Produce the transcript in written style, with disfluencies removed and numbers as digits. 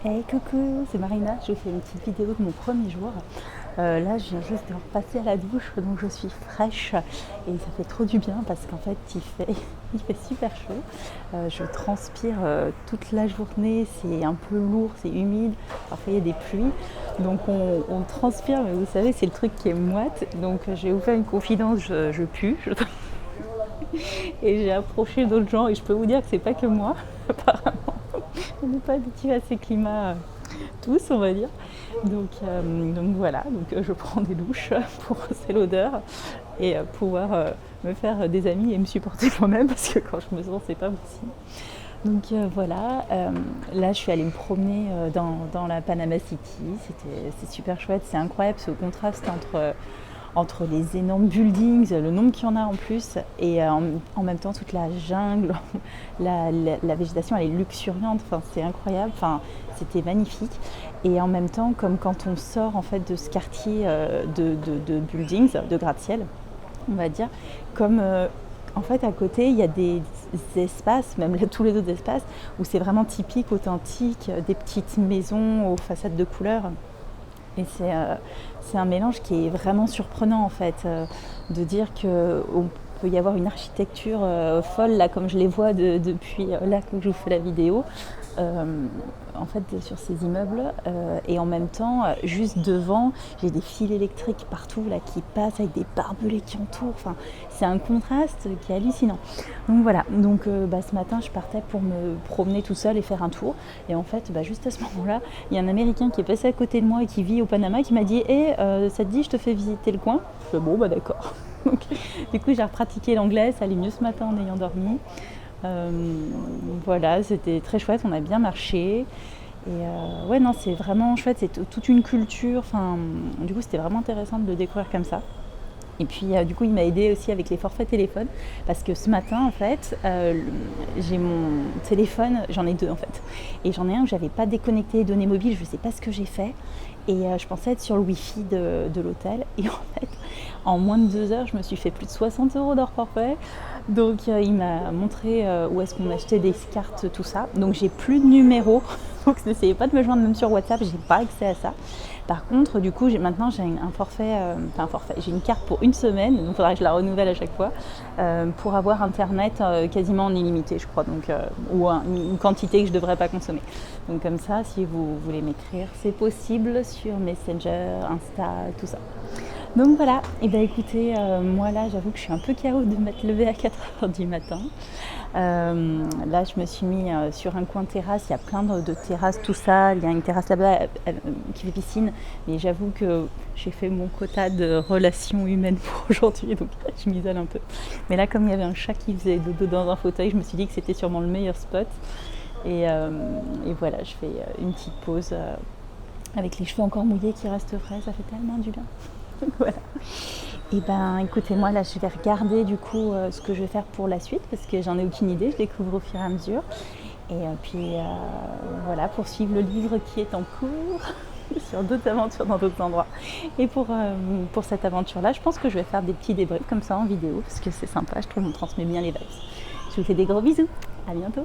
Hey coucou, c'est Marina, je vous fais une petite vidéo de mon premier jour. Là je viens juste de repasser à la douche, donc je suis fraîche et ça fait trop du bien parce qu'en fait il fait super chaud. Je transpire toute la journée, c'est un peu lourd, c'est humide, parfois il y a des pluies. Donc on transpire, mais vous savez c'est le truc qui est moite. Donc je vais vous faire une confidence, je pue. Et j'ai approché d'autres gens et je peux vous dire que c'est pas que moi, apparemment. On n'est pas habitué à ces climats tous, on va dire. Donc voilà, je prends des douches pour hausser l'odeur et pouvoir me faire des amis et me supporter moi-même parce que quand je me sens, c'est pas possible. Voilà, là je suis allée me promener dans la Panama City, c'est super chouette, c'est incroyable ce contraste entre les énormes buildings, le nombre qu'il y en a en plus, et en même temps toute la jungle, la végétation elle est luxuriante, enfin, c'est incroyable, enfin, c'était magnifique. Et en même temps, comme quand on sort en fait de ce quartier de buildings, de gratte-ciel, on va dire, comme en fait à côté il y a des espaces, même là, tous les autres espaces, où c'est vraiment typique, authentique, des petites maisons aux façades de couleurs. Et c'est un mélange qui est vraiment surprenant en fait, de dire qu'on peut y avoir une architecture folle, là comme je les vois depuis là que je vous fais la vidéo, en fait sur ces immeubles, et en même temps juste devant j'ai des fils électriques partout là qui passent avec des barbelés qui entourent, enfin c'est un contraste qui est hallucinant. Donc voilà, ce matin je partais pour me promener tout seul et faire un tour, et en fait juste à ce moment là il y a un américain qui est passé à côté de moi et qui vit au Panama qui m'a dit ça te dit je te fais visiter le coin. Je fais bon d'accord. Donc, du coup j'ai repratiqué l'anglais, ça allait mieux ce matin en ayant dormi. Voilà, c'était très chouette, on a bien marché. Et ouais non c'est vraiment chouette, c'est toute une culture, enfin du coup c'était vraiment intéressant de le découvrir comme ça. Et puis du coup il m'a aidé aussi avec les forfaits téléphone parce que ce matin en fait j'ai mon téléphone, j'en ai deux en fait, et j'en ai un que j'avais pas déconnecté données mobiles, je sais pas ce que j'ai fait, et je pensais être sur le wifi de l'hôtel, et en fait en moins de 2 heures je me suis fait plus de 60 € d'hors forfait. Donc il m'a montré où est-ce qu'on achetait des cartes, tout ça, donc j'ai plus de numéro. Donc n'essayez pas de me joindre même sur WhatsApp, j'ai pas accès à ça. Par contre, du coup, maintenant j'ai un forfait, j'ai une carte pour une semaine, donc il faudra que je la renouvelle à chaque fois, pour avoir internet quasiment en illimité, je crois, ou une quantité que je ne devrais pas consommer. Donc comme ça, si vous voulez m'écrire, c'est possible sur Messenger, Insta, tout ça. Donc voilà, et écoutez, moi là j'avoue que je suis un peu KO de m'être levée à 4 h du matin. Là je me suis mis sur un coin terrasse, il y a plein de terrasses, tout ça, il y a une terrasse là-bas qui fait piscine, mais j'avoue que j'ai fait mon quota de relations humaines pour aujourd'hui, donc je m'isole un peu. Mais là comme il y avait un chat qui faisait dodo dans un fauteuil, je me suis dit que c'était sûrement le meilleur spot. Et voilà, je fais une petite pause avec les cheveux encore mouillés qui restent frais, ça fait tellement du bien. Voilà. Et écoutez, moi là je vais regarder du coup ce que je vais faire pour la suite parce que j'en ai aucune idée, je découvre au fur et à mesure. Et puis voilà, poursuivre le livre qui est en cours sur d'autres aventures dans d'autres endroits. Et pour cette aventure là, je pense que je vais faire des petits débriefs comme ça en vidéo parce que c'est sympa, je trouve qu'on transmet bien les vibes. Je vous fais des gros bisous, à bientôt.